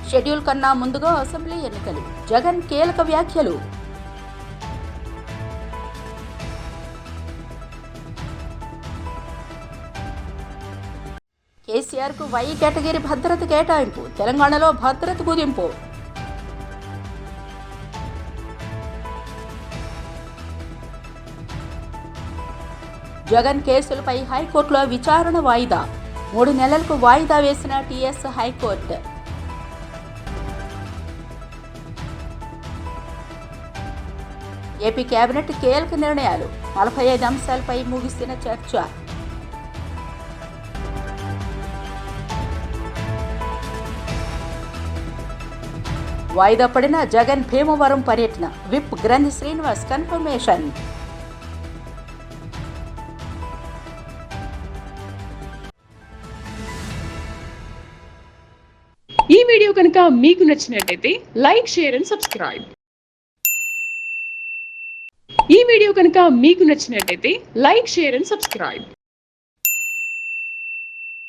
Schedule కన్నా ముందుగా assembly ఎన్నికలు. జగన్ కీలక వ్యాఖ్యలు. కేసీఆర్కు వై కేటగిరీ భద్రత కేటాయింపు. తెలంగాణలో భద్రత కుదింపు. జగన్ కేసులపై హైకోర్టులో విచారణ వాయిదా. 3 నెలలకు వాయిదా వేసిన టీఎస్ హైకోర్టు. ఏపీ కేబినెట్ కీలక నిర్ణయాలు. 45 అంశాలపై ముగిసిన చర్చ. వాయిదా పడిన జగన్ భీమవరం పర్యటన. విప్ గ్రంథి శ్రీనివాస్ కన్ఫర్మేషన్. ఈ వీడియో కనుక మీకు నచ్చినట్లయితే లైక్, షేర్ అండ్ సబ్స్క్రైబ్. ఈ వీడియో కనుక మీకు నచ్చినట్లయితే లైక్, షేర్ అండ్ సబ్స్క్రైబ్.